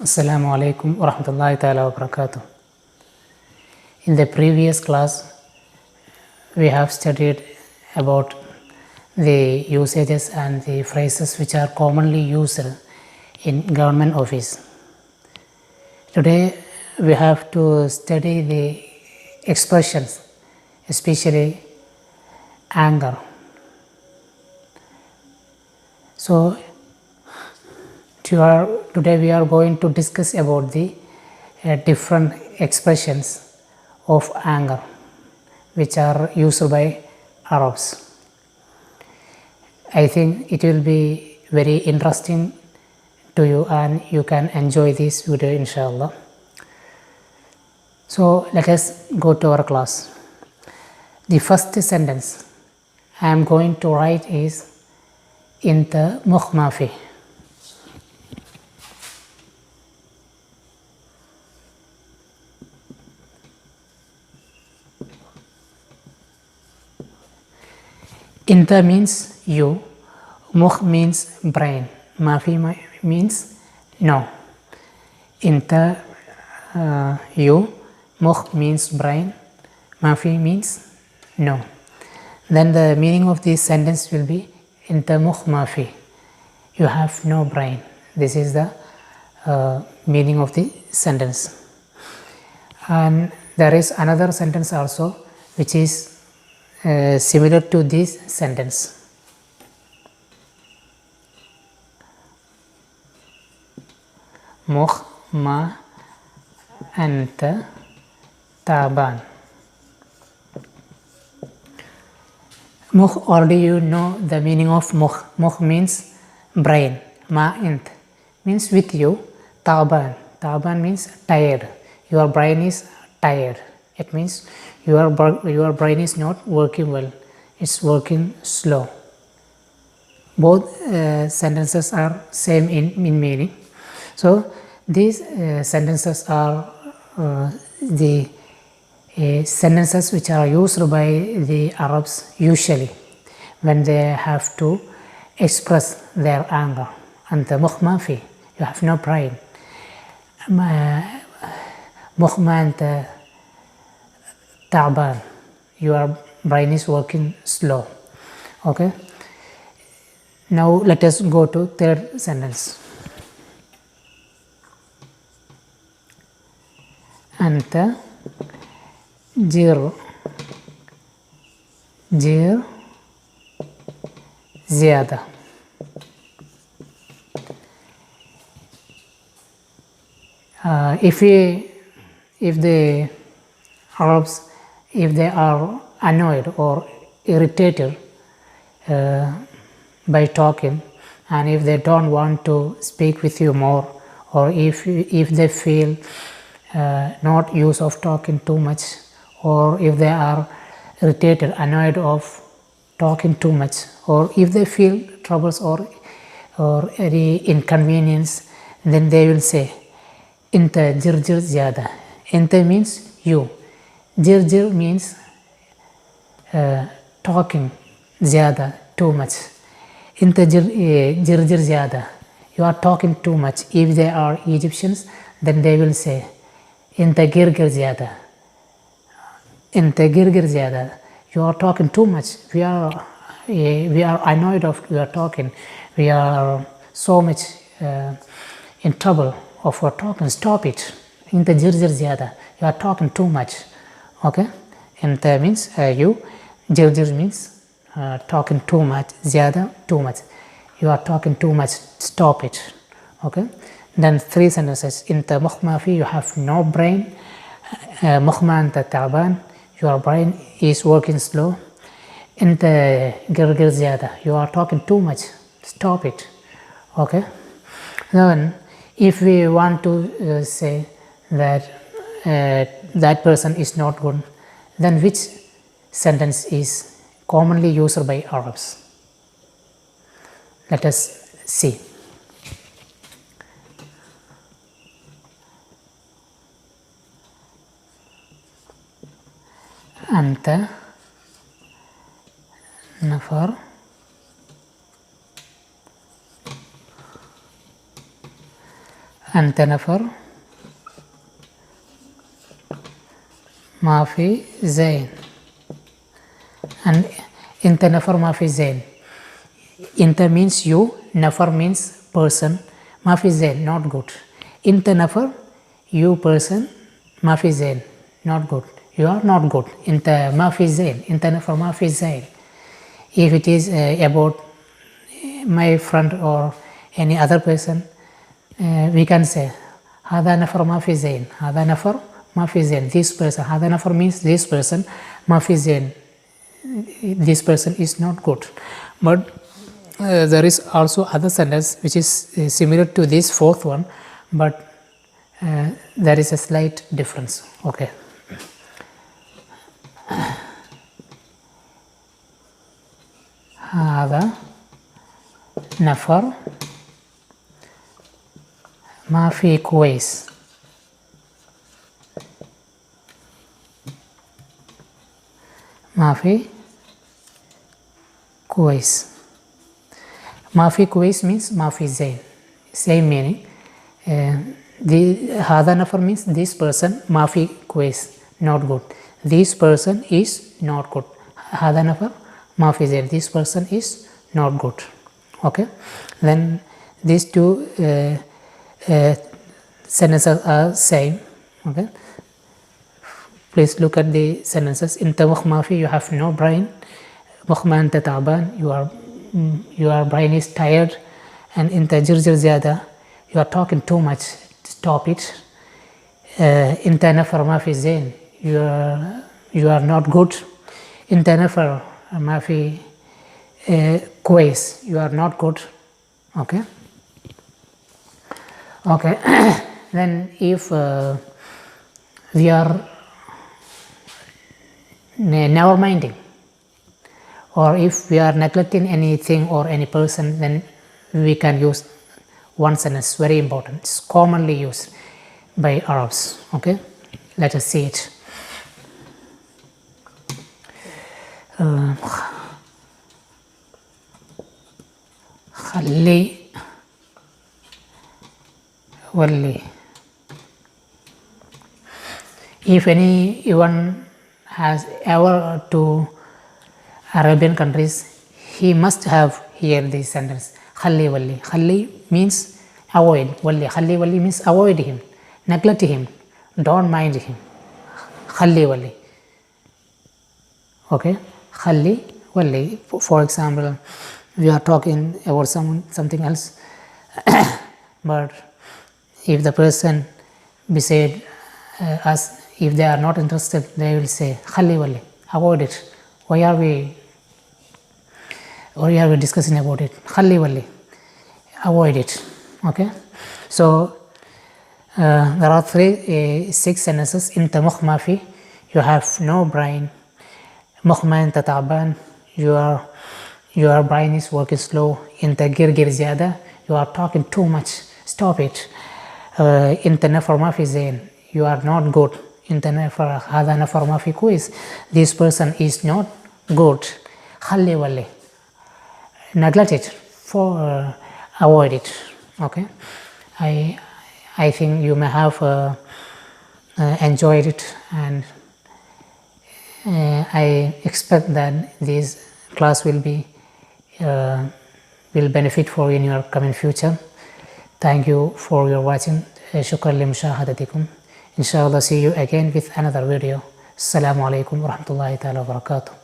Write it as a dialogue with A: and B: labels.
A: Assalamu alaikum wa rahmatullahi ta'ala wa barakatuh. In the previous class, we have studied about the usages and the phrases which are commonly used in government office. Today, we have to study the expressions, especially anger. So, today we are going to discuss about the different expressions of anger which are used by Arabs. I think it will be very interesting to you and you can enjoy this video inshallah. So let us go to our class. The first sentence I am going to write is Inta mukhmafi. Inta means you, mukh means brain, mafi means no. Inta you, mukh means brain, mafi means no. Then the meaning of this sentence will be Inta mukh mafi, you have no brain. This is the meaning of the sentence. And there is another sentence also which is similar to this sentence. Mukh ma anta taban. Mukh, already you know the meaning of mukh. Mukh means brain. Ma int means with you. Taban. Taban means tired. Your brain is tired. It means your brain is not working well. It's working slow. Both sentences are same in meaning. So these sentences are the sentences which are used by the Arabs usually when they have to express their anger. Anta mukh mafi, you have no brain. Mukh ma anta ta'ban, your brain is working slow. Okay. Now let us go to third sentence. Anta jir ziyada. If the Arabs, if they are annoyed or irritated by talking, and if they don't want to speak with you more, or if they feel not use of talking too much, or if they are irritated, annoyed of talking too much, or if they feel troubles or any inconvenience, then they will say Inta jir zyada. Inta means you. Jir means talking zyada, too much. Inta jir zyada, you are talking too much. If they are Egyptians, then they will say Inta girgir zyada. Inta girgir zyada, you are talking too much. We are annoyed of your talking. We are so much in trouble of your talking. Stop it. Inta jir zyada, you are talking too much. Okay. Inta means you. Jir means talking too much. Zyada, too much. You are talking too much. Stop it. Okay. Then three sentences. Inta mukh mafi, you have no brain. Mukh ma anta ta'ban, your brain is working slow. Inta girgir zyada, you are talking too much. Stop it. Okay. Then if we want to say that that person is not good, then which sentence is commonly used by Arabs? Let us see. Anta nafar أنت نفر ما في زين. And أنت نفر ما في زين. أنت means you, نفر means person, ما في زين not good. أنت نفر you person, ما في زين not good. You are not good. أنت ما في زين. أنت نفر ما في زين. If it is about my friend or any other person, we can say هذا نفر ما في زين. هذا نفر ما في زين. This person. هذا نفر means this person. ما في زين. This person is not good. But there is also other sentence which is similar to this fourth one, but there is a slight difference. Okay. هذا نفر ما في كويس. ما في كويس. ما في كويس means ما في زين. Same meaning. هذا نفر means this person. ما في كويس not good. This person is not good. هذا نفر ما في زين. This person is not good. Okay. Then these two sentences are same. Okay. Please look at the sentences. أنت مخ ما في, you have no brain. مخ ما أنت تعبان, your brain is tired. And أنت جرجر زيادة, you are talking too much. Stop it. أنت نفر ما في زين, you are not good. أنت نفر ما في كويس, you are not good. Okay. Okay. Then if we are never minding, or if we are neglecting anything or any person, then we can use one sentence, very important. It's commonly used by Arabs. Okay, let us see it. خلي ولي. If anyone has ever to Arabian countries, he must have heard this sentence. Khalli wali. Khalli means avoid. Wali. Khalli wali means avoid him, neglect him, don't mind him. Khalli wali. Okay. Khalli wali. For example, we are talking about something else, but if the person beside us, if they are not interested, they will say Khalli wali, avoid it. Why are we discussing about it? Khalli wali, avoid it. Okay. So there are 6 sentences. Inta mukh ma fi, you have no brain. Mukh ma anta ta'ban, your brain is working slow. Inta gir ziyada, you are talking too much. Stop it. Inta nafar ma fi zain, you are not good. Inta nafar hada nafar ma fi kuis, this person is not good. Khalli wali, neglect it, for avoid it. Okay. I think you may have enjoyed it, and I expect that this class will benefit for you in your coming future. Thank you for your watching. شكرا لمشاهدتكم. Inshallah, see you again with another video. Assalamu alaikum wa rahmatullahi ta'ala wa barakatuh.